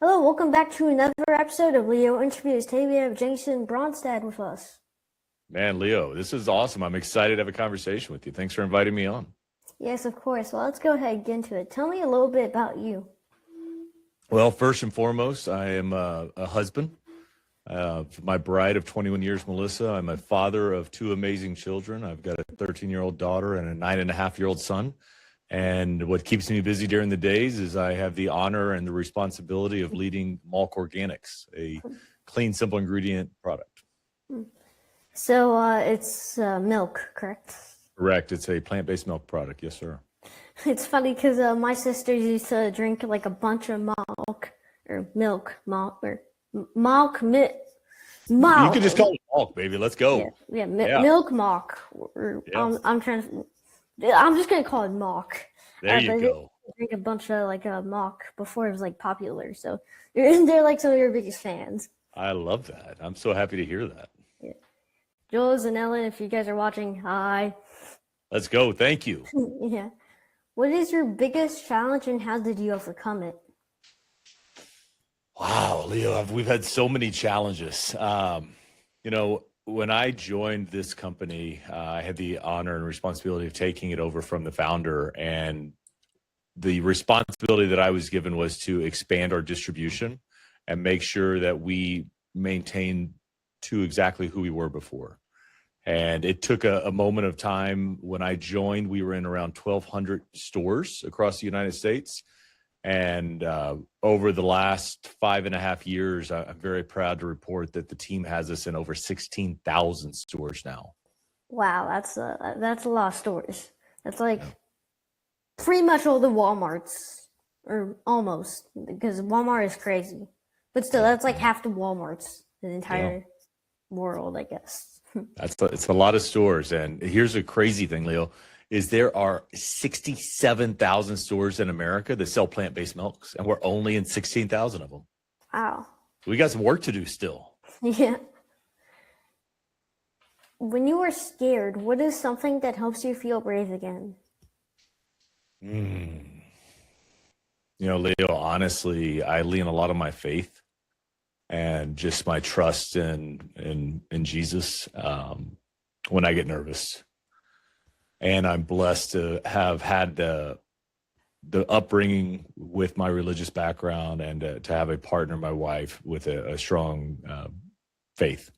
Hello, welcome back to another episode of Leointerviews. Today we have Jason Bronstad with us. Man, Leo, this is awesome. I'm excited to have a conversation with you. Thanks for inviting me on. Yes, of course. Well, let's go ahead and get into it. Tell me a little bit about you. Well, first and foremost, I am a husband. My bride of 21 years, Melissa. I'm a father of two amazing children. I've got a 13-year-old daughter and a 9.5-year-old son. And what keeps me busy during the days is I have the honor and the responsibility of leading MALK Organics, a clean, simple ingredient product. So it's milk, correct? Correct. It's a plant-based milk product. Yes, sir. It's funny because my sisters used to drink like a bunch of milk. You can just call it MALK, baby. Let's go. Yeah. Milk malk. I'm just gonna call it malk. There you go. Drink a bunch of like malk before it was like popular, so they're like some of your biggest fans. I love that. I'm so happy to hear that. Yeah. Jules and Ellen, if you guys are watching, hi. Let's go. Thank you. Yeah. What is your biggest challenge and how did you overcome it? Wow, Leo, we've had so many challenges. When I joined this company, I had the honor and responsibility of taking it over from the founder. And the responsibility that I was given was to expand our distribution and make sure that we maintained to exactly who we were before. And it took a moment of time. When I joined, we were in around 1,200 stores across the United States. And over the last 5.5 years, I'm very proud to report that the team has us in over 16,000 stores now. Wow, that's a lot of stores. That's like pretty much all the Walmarts, or almost, because Walmart is crazy. But still, that's like half the Walmarts in the entire world, I guess. It's a lot of stores. And here's a crazy thing, Leo, is there are 67,000 stores in America that sell plant-based milks, and we're only in 16,000 of them. Wow. We got some work to do still. Yeah. When you are scared, what is something that helps you feel brave again? Leo, honestly, I lean a lot on my faith and just my trust in Jesus when I get nervous. And I'm blessed to have had the upbringing with my religious background and to have a partner, my wife, with a strong faith.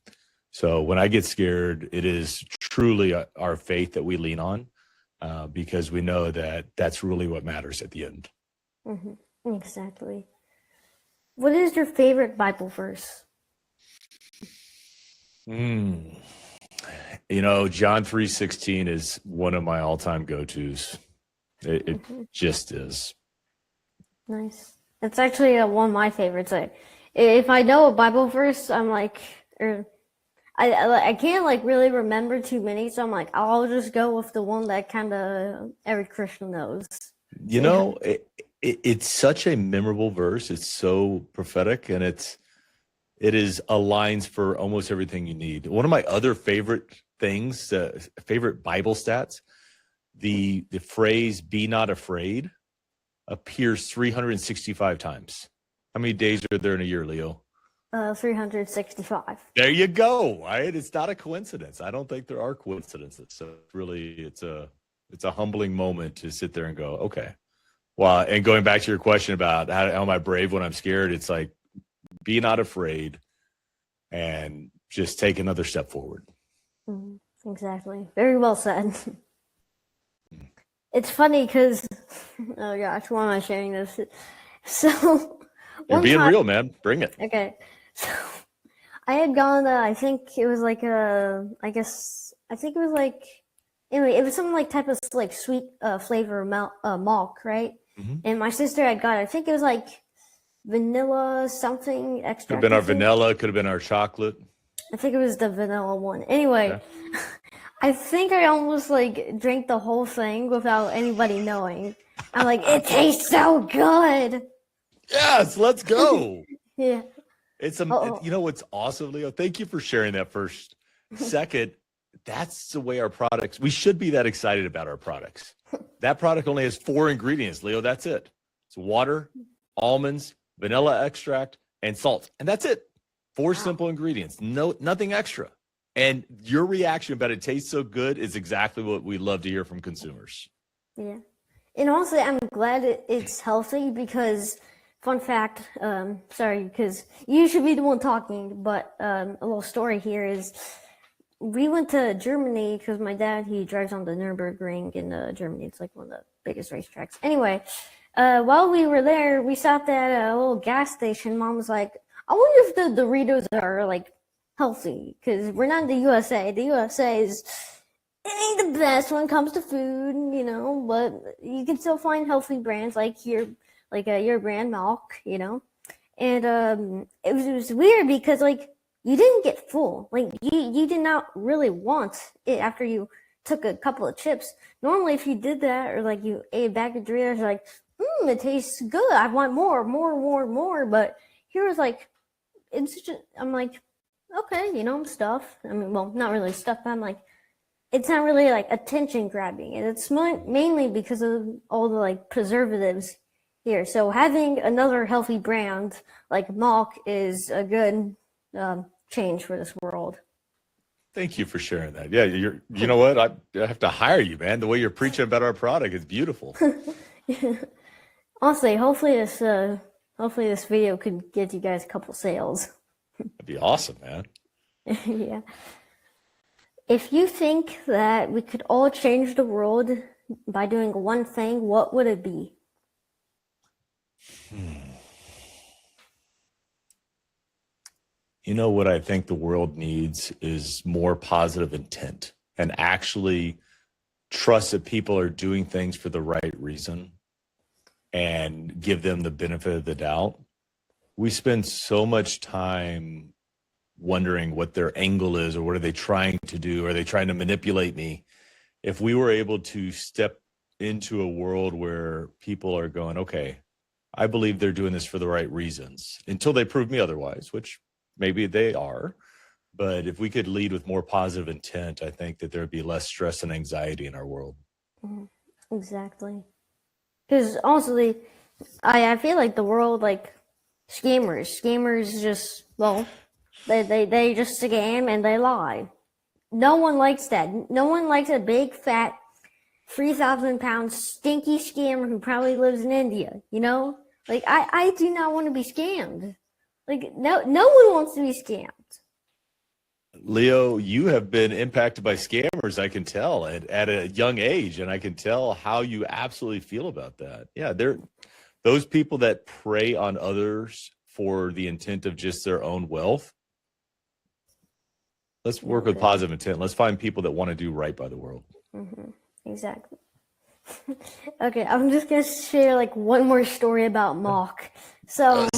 So when I get scared, it is truly our faith that we lean on because we know that that's really what matters at the end. Mm-hmm. Exactly. What is your favorite Bible verse? John 3:16 is one of my all-time go-tos. It just is. Nice. It's actually one of my favorites. If I know a Bible verse, I'm like, I can't like really remember too many, so I'm like, I'll just go with the one that kind of every Christian knows. It's such a memorable verse. It's so prophetic, and it aligns for almost everything you need. One of my other favorite things, favorite Bible stats, the phrase "be not afraid" appears 365 times. How many days are there in a year, Leo? 365. There you go. Right? It's not a coincidence. I don't think there are coincidences. So really, it's a humbling moment to sit there and go, okay. Well, and going back to your question about how am I brave when I'm scared, it's like, be not afraid and just take another step forward. Exactly. Very well said. It's funny because, oh gosh, why am I sharing this? So, you're being real, man. Bring it. Okay. So, I had gone, I think it was like anyway, it was some like type of like sweet flavor malk, right? Mm-hmm. And my sister had got, I think it was like vanilla something extra. Could have been our vanilla, could have been our chocolate. I think it was the vanilla one. Anyway, I think I almost like drank the whole thing without anybody knowing. I'm like, it tastes so good. Yes, let's go. Yeah. What's awesome, Leo? Thank you for sharing that first. Second, that's the way our products, we should be that excited about our products. That product only has 4 ingredients, Leo. That's it. It's water, almonds, vanilla extract, and salt. And that's it. Four simple ingredients. Nothing extra. And your reaction about it tastes so good is exactly what we love to hear from consumers. Yeah. And honestly, I'm glad it's healthy because, fun fact, sorry, because you should be the one talking, but a little story here is we went to Germany because my dad, he drives on the Nürburgring in Germany. It's like one of the biggest racetracks. Anyway, while we were there, we stopped at a little gas station. Mom was like, I wonder if the Doritos are like healthy because we're not in the USA. The USA is, it ain't the best when it comes to food, you know, but you can still find healthy brands like your brand MALK, you know. And it was weird because like you didn't get full. Like you did not really want it after you took a couple of chips. Normally if you did that or like you ate a bag of Doritos, you're like, it tastes good. I want more. But here was like, it's just, I'm like, okay, you know, I'm stuffed. I mean, well, not really stuffed, but I'm like, it's not really like attention grabbing. And it's mainly because of all the like preservatives here. So having another healthy brand like MALK is a good change for this world. Thank you for sharing that. Yeah, you know what? I have to hire you, man. The way you're preaching about our product is beautiful. Honestly, hopefully this video could get you guys a couple sales. That'd be awesome, man. Yeah. If you think that we could all change the world by doing one thing, what would it be? You know what I think the world needs is more positive intent and actually trust that people are doing things for the right reason and give them the benefit of the doubt. We spend so much time wondering what their angle is or what are they trying to do? Are they trying to manipulate me? If we were able to step into a world where people are going, okay, I believe they're doing this for the right reasons until they prove me otherwise, which maybe they are. But if we could lead with more positive intent, I think that there'd be less stress and anxiety in our world. Exactly. Because honestly, I feel like the world, like scammers just, well, they just scam and they lie. No one likes that. No one likes a big fat 3,000-pound stinky scammer who probably lives in India, you know? Like I do not want to be scammed. Like no one wants to be scammed. Leo, you have been impacted by scammers, I can tell, at a young age, and I can tell how you absolutely feel about that. Yeah, those people that prey on others for the intent of just their own wealth. Let's work with positive intent. Let's find people that want to do right by the world. Exactly. Okay, I'm just gonna share like one more story about MALK. So,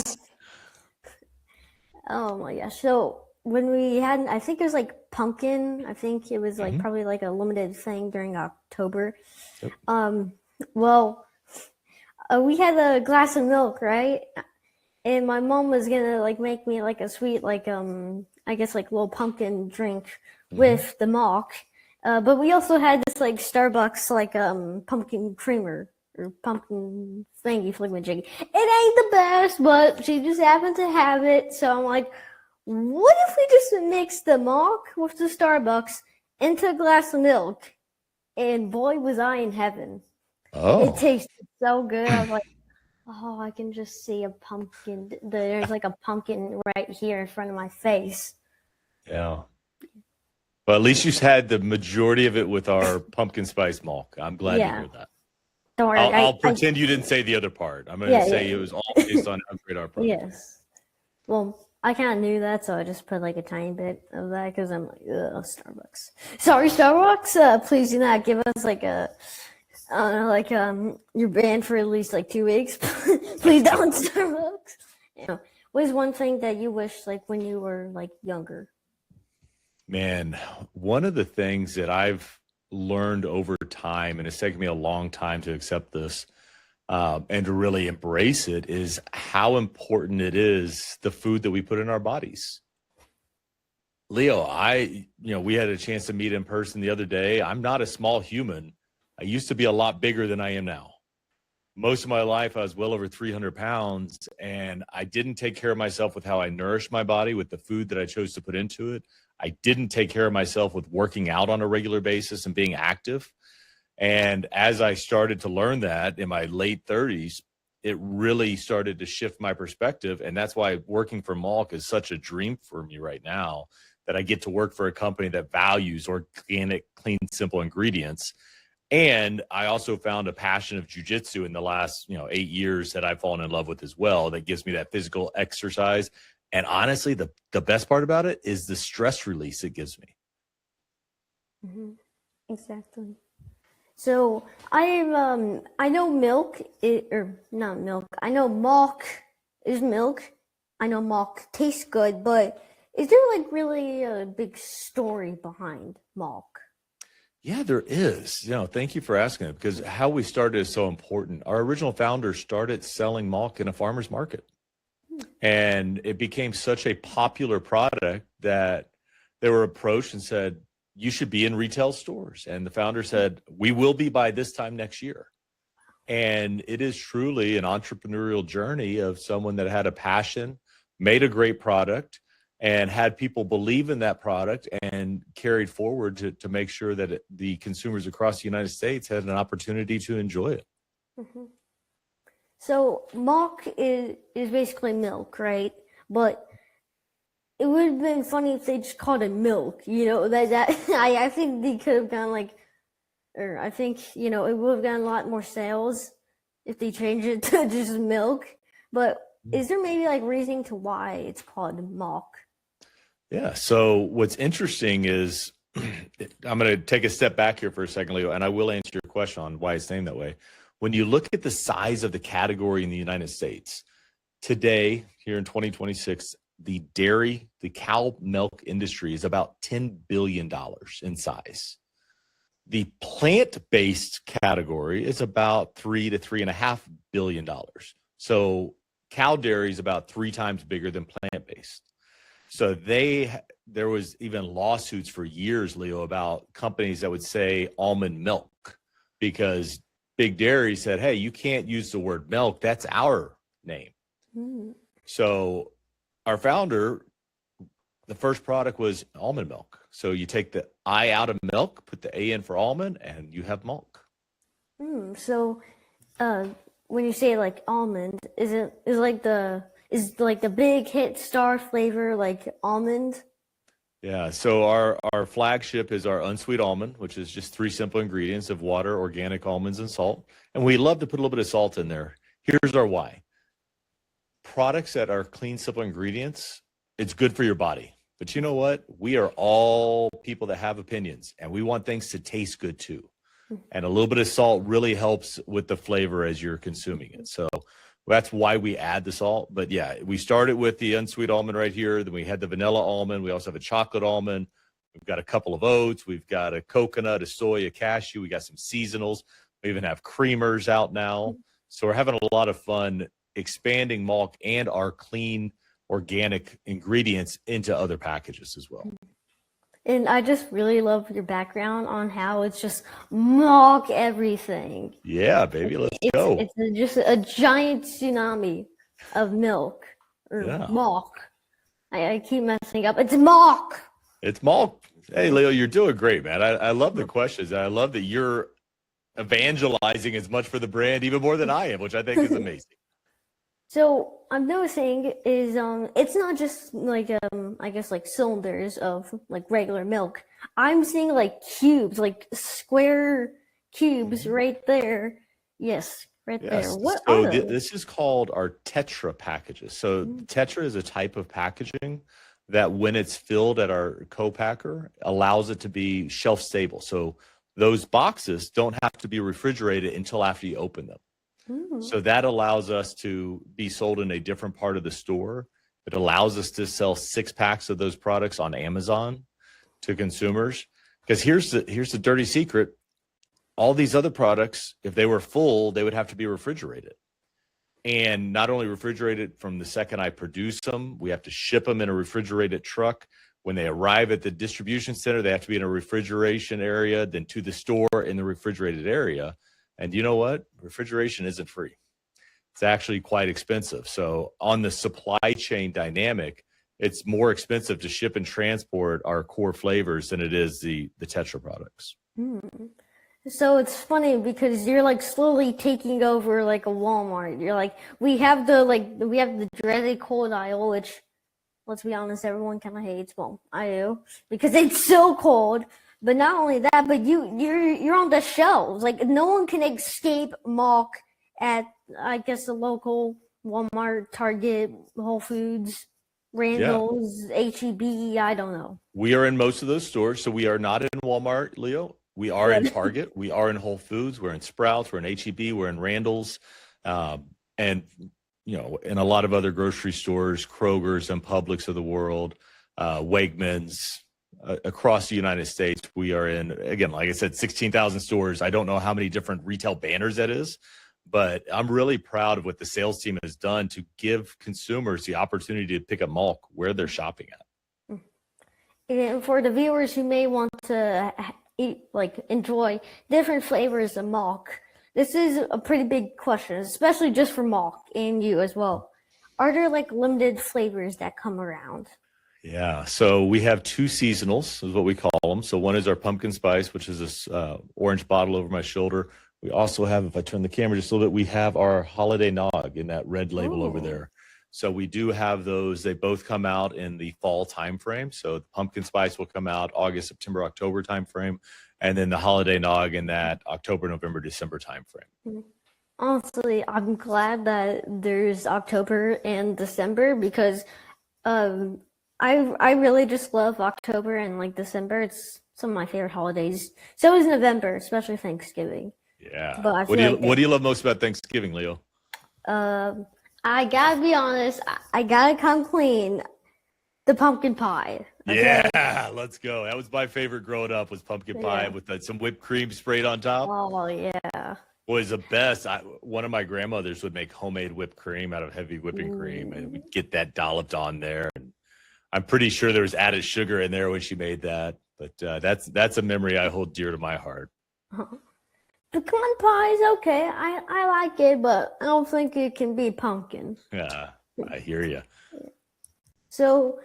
oh my gosh. So when we had, I think it was like pumpkin. I think it was like probably like a limited thing during October. Yep. Well, we had a glass of milk, right? And my mom was gonna like make me like a sweet, like I guess like little pumpkin drink with the MALK. But we also had this like Starbucks like pumpkin creamer or pumpkin thingy flickmajiggy. It ain't the best, but she just happened to have it. So I'm like, what if we just mix the MALK with the Starbucks into a glass of milk? And boy, was I in heaven. Oh. It tasted so good. I was like, oh, I can just see a pumpkin. There's like a pumpkin right here in front of my face. Yeah. Well, at least you had the majority of it with our pumpkin spice MALK. I'm glad to hear that. Don't worry. I'll pretend you didn't say the other part. I'm going to say it was all based on how great our product. Yes. Well, I kind of knew that, so I just put like a tiny bit of that because I'm like, ugh, Starbucks. Sorry, Starbucks. Please do not give us like you're banned for at least like 2 weeks. Please don't, Starbucks. You know, what is one thing that you wish like when you were like younger? Man, one of the things that I've learned over time, and it's taken me a long time to accept this and to really embrace it, is how important it is, the food that we put in our bodies. Leo, we had a chance to meet in person the other day. I'm not a small human. I used to be a lot bigger than I am now. most of my life, I was well over 300 pounds, and I didn't take care of myself with how I nourished my body with the food that I chose to put into it. I didn't take care of myself with working out on a regular basis and being active. And as I started to learn that in my late 30s, it really started to shift my perspective. And that's why working for MALK is such a dream for me right now, that I get to work for a company that values organic, clean, simple ingredients. And I also found a passion of jujitsu in the last, 8 years that I've fallen in love with as well. That gives me that physical exercise. And honestly, the best part about it is the stress release it gives me. Mm-hmm. Exactly. So I know milk or not milk. I know MALK is milk. I know MALK tastes good, but is there like really a big story behind MALK? Yeah, there is. Thank you for asking it, because how we started is so important. Our original founder started selling MALK in a farmer's market, and it became such a popular product that they were approached and said, you should be in retail stores. And the founder said, we will be by this time next year. And it is truly an entrepreneurial journey of someone that had a passion, made a great product, and had people believe in that product and carried forward to make sure that the consumers across the United States had an opportunity to enjoy it. Mm-hmm. So MALK is basically milk, right? But it would have been funny if they just called it milk, that I think they could have gone or I think, it would have gotten a lot more sales if they changed it to just milk. But is there maybe like reasoning to why it's called MALK? Yeah. So what's interesting is I'm going to take a step back here for a second, Leo, and I will answer your question on why it's named that way. When you look at the size of the category in the United States today, here in 2026, the cow milk industry is about $10 billion in size. The plant-based category is about $3 to $3.5 billion. So cow dairy is about 3 times bigger than plant-based. So there was even lawsuits for years, Leo, about companies that would say almond milk, because Big Dairy said, hey, you can't use the word milk. That's our name. Mm. So our founder, the first product was almond milk. So you take the I out of milk, put the A in for almond, and you have MALK. So when you say like almond, is the big hit star flavor like almond? Yeah, so our flagship is our unsweet almond, which is just 3 simple ingredients of water, organic almonds, and salt. And we love to put a little bit of salt in there. Here's our why. Products that are clean, simple ingredients, it's good for your body. But you know what? We are all people that have opinions, and we want things to taste good too. And a little bit of salt really helps with the flavor as you're consuming it. So that's why we add the salt. But yeah, we started with the unsweet almond right here. Then we had the vanilla almond. We also have a chocolate almond. We've got a couple of oats. We've got a coconut, a soy, a cashew. We got some seasonals. We even have creamers out now. So we're having a lot of fun expanding MALK and our clean organic ingredients into other packages as well. And I just really love your background on how it's just MALK everything. Yeah, baby, let's go. It's just a giant tsunami of milk or MALK. I keep messing up. It's MALK. It's MALK. Hey, Leo, you're doing great, man. I love the questions. I love that you're evangelizing as much for the brand, even more than I am, which I think is amazing. So I'm noticing is it's not just like I guess like cylinders of like regular milk. I'm seeing like cubes, like square cubes right there. Yes, right there. What are those? This is called our Tetra packages. So Tetra is a type of packaging that when it's filled at our co-packer allows it to be shelf stable. So those boxes don't have to be refrigerated until after you open them. So that allows us to be sold in a different part of the store. It allows us to sell 6 packs of those products on Amazon to consumers. Because here's the dirty secret. All these other products, if they were full, they would have to be refrigerated. And not only refrigerated from the second I produce them, we have to ship them in a refrigerated truck. When they arrive at the distribution center, they have to be in a refrigeration area, then to the store in the refrigerated area. And you know what? Refrigeration isn't free. It's actually quite expensive. So on the supply chain dynamic, it's more expensive to ship and transport our core flavors than it is the Tetra products. So it's funny because you're like slowly taking over like a Walmart. You're like, we have the dreaded cold aisle, which, let's be honest, everyone kind of hates. Well, I do, because it's so cold. But not only that, but you're on the shelves. Like, no one can escape MALK at, I guess, the local Walmart, Target, Whole Foods, Randall's, HEB. I don't know. We are in most of those stores. So we are not in Walmart, Leo. We are in Target. We are in Whole Foods. We're in Sprouts. We're in HEB. We're in Randall's. And, you know, in a lot of other grocery stores, Kroger's and Publix of the world, Wegmans, across the United States. We are in, again, like I said, 16,000 stores. I don't know how many different retail banners that is, but I'm really proud of what the sales team has done to give consumers the opportunity to pick up MALK where they're shopping at. And for the viewers who may want to enjoy different flavors of MALK, this is a pretty big question, especially just for MALK and you as well. Are there like limited flavors that come around? Yeah, so we have two seasonals, is what we call them. So one is our pumpkin spice, which is this orange bottle over my shoulder. We also have, if I turn the camera just a little bit, we have our holiday nog in that red label over there. So we do have those. They both come out in the fall timeframe. So the pumpkin spice will come out August, September, October timeframe, and then the holiday nog in that October, November, December timeframe. Honestly, I'm glad that there's October and December because I really just love October and like December. It's some of my favorite holidays. So is November, especially Thanksgiving. Yeah. But what do you love most about Thanksgiving, Leo? I gotta be honest. I gotta come clean. The pumpkin pie. Okay? Yeah, let's go. That was my favorite growing up, was pumpkin pie with some whipped cream sprayed on top. Oh yeah. Was the best. One of my grandmothers would make homemade whipped cream out of heavy whipping cream, and we'd get that dolloped on there. And I'm pretty sure there was added sugar in there when she made that. But that's a memory I hold dear to my heart. Pecan pie is okay. I like it, but I don't think it can be pumpkin. Yeah, I hear you. So,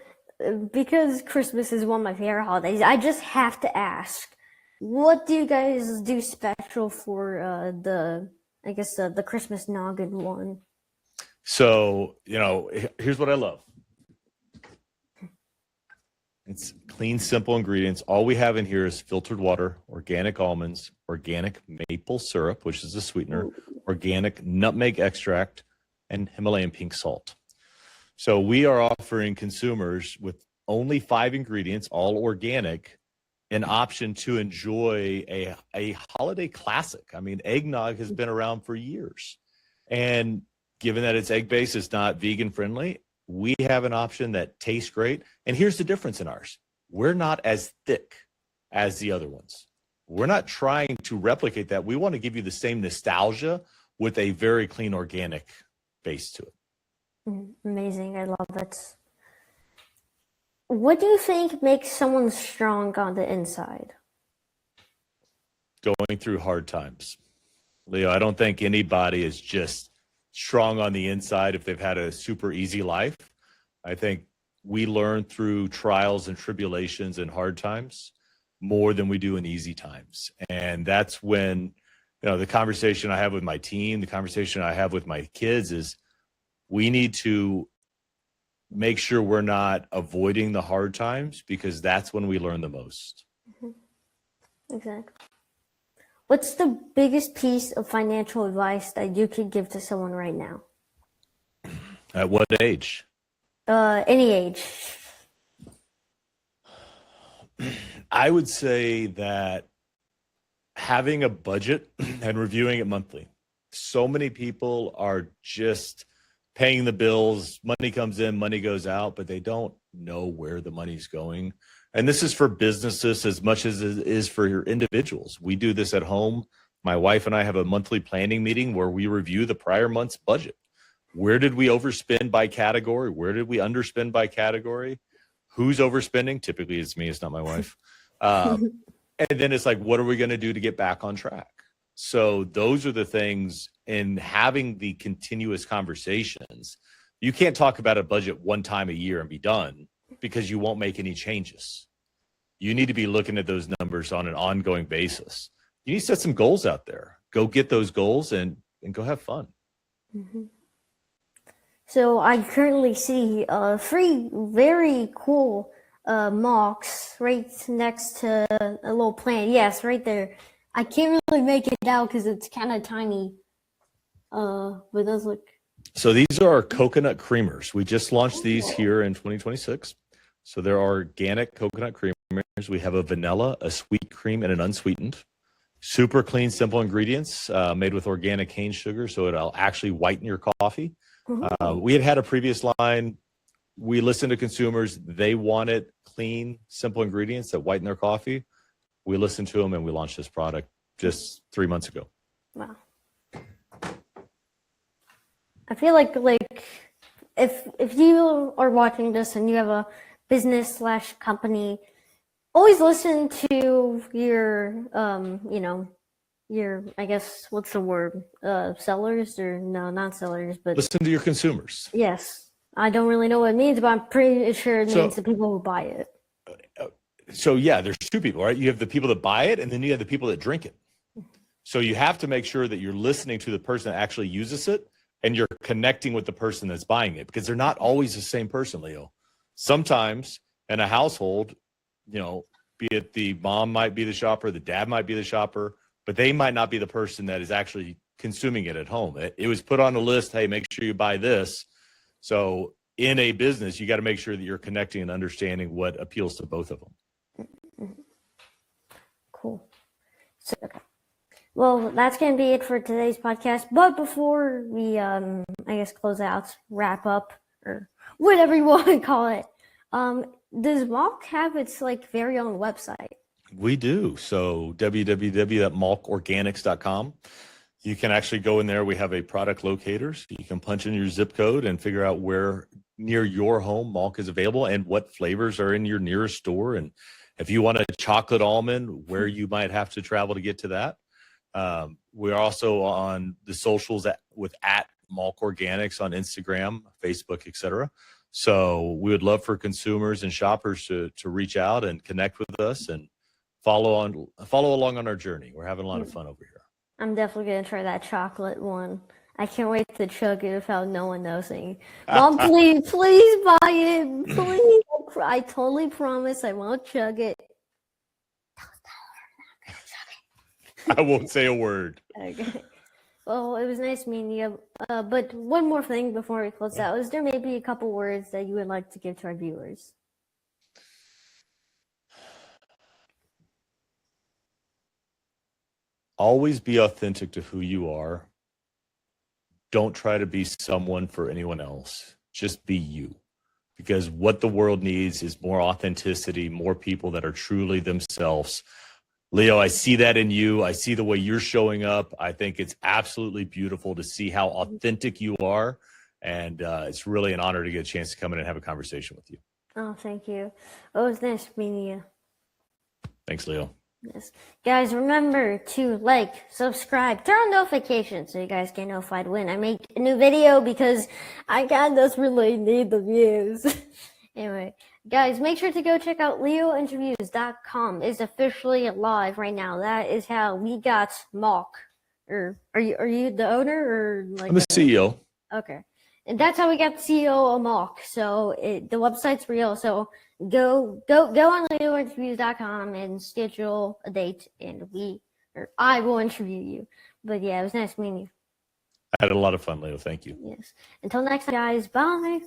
because Christmas is one of my favorite holidays, I just have to ask, what do you guys do special for the Christmas noggin one? So, here's what I love. It's clean, simple ingredients. All we have in here is filtered water, organic almonds, organic maple syrup, which is a sweetener, organic nutmeg extract, and Himalayan pink salt. So we are offering consumers with only 5 ingredients, all organic, an option to enjoy a holiday classic. I mean, eggnog has been around for years. And given that it's egg-based, it's not vegan friendly, we have an option that tastes great. And here's the difference in ours. We're not as thick as the other ones. We're not trying to replicate that. We want to give you the same nostalgia with a very clean organic base to it. Amazing. I love it. What do you think makes someone strong on the inside? Going through hard times. Leo, I don't think anybody is just strong on the inside if they've had a super easy life. I think we learn through trials and tribulations and hard times more than we do in easy times. And that's when, the conversation I have with my team, the conversation I have with my kids is we need to make sure we're not avoiding the hard times, because that's when we learn the most. Exactly. What's the biggest piece of financial advice that you could give to someone right now? At what age? Any age. I would say that having a budget and reviewing it monthly. So many people are just paying the bills. Money comes in, money goes out, but they don't know where the money's going. And this is for businesses as much as it is for your individuals. We do this at home. My wife and I have a monthly planning meeting where we review the prior month's budget. Where did we overspend by category? Where did we underspend by category? Who's overspending? Typically it's me, it's not my wife. And then it's like, what are we going to do to get back on track? So those are the things, in having the continuous conversations. You can't talk about a budget one time a year and be done, because you won't make any changes. You need to be looking at those numbers on an ongoing basis. You need to set some goals out there. Go get those goals and go have fun. Mm-hmm. So I currently see 3 very cool MALKs right next to a little plant. Yes, right there. I can't really make it out because it's kind of tiny. But those look. So these are our coconut creamers. We just launched these here in 2026. So they're organic coconut creamers. We have a vanilla, a sweet cream, and an unsweetened. Super clean, simple ingredients made with organic cane sugar, so it'll actually whiten your coffee. We had a previous line. We listened to consumers. They wanted clean, simple ingredients that whiten their coffee. We listened to them, and we launched this product just 3 months ago. Wow. I feel like if you are watching this and you have a business/company, always listen to your your, I guess, what's the word, sellers, or no, not sellers, but listen to your consumers. Yes, I don't really know what it means, but I'm pretty sure it means the people who buy it. So yeah, there's 2 people, right? You have the people that buy it, and then you have the people that drink it. So you have to make sure that you're listening to the person that actually uses it, and you're connecting with the person that's buying it, because they're not always the same person, Leo. Sometimes in a household, be it the mom might be the shopper, the dad might be the shopper, but they might not be the person that is actually consuming it at home. It was put on a list, hey, make sure you buy this. So in a business, you got to make sure that you're connecting and understanding what appeals to both of them. Cool. So, okay. Well, that's going to be it for today's podcast. But before we, I guess, close out, wrap up, or whatever you want to call it, does MALK have its very own website? We do. So www.malkorganics.com. You can actually go in there. We have a product locator, so you can punch in your zip code and figure out where near your home MALK is available and what flavors are in your nearest store. And if you want a chocolate almond, where you might have to travel to get to that. We're also on the socials with @MALK Organics on Instagram, Facebook, etc. So we would love for consumers and shoppers to reach out and connect with us and follow along on our journey. We're having a lot of fun over here. I'm definitely going to try that chocolate one. I can't wait to chug it without no one noticing. Mom, please buy it. Please. I totally promise I won't chug it. I won't say a word. Okay. Well, it was nice meeting you. But one more thing before we close out. Is there maybe a couple words that you would like to give to our viewers? Always be authentic to who you are. Don't try to be someone for anyone else. Just be you. Because what the world needs is more authenticity, more people that are truly themselves. Leo, I see that in you. I see the way you're showing up. I think it's absolutely beautiful to see how authentic you are. And it's really an honor to get a chance to come in and have a conversation with you. Oh, thank you. Oh, it was nice meeting you. Thanks, Leo. Yes. Guys, remember to subscribe, turn on notifications so you guys get notified when I make a new video, because I just really need the views. Anyway, guys, make sure to go check out Leointerviews.com. It's officially live right now. That is how we got MALK. Or are you the owner, or I'm the CEO. Okay. And that's how we got the CEO of MALK. So the website's real. So go on Leointerviews.com and schedule a date, and I will interview you. But yeah, it was nice meeting you. I had a lot of fun, Leo. Thank you. Yes. Until next time, guys. Bye.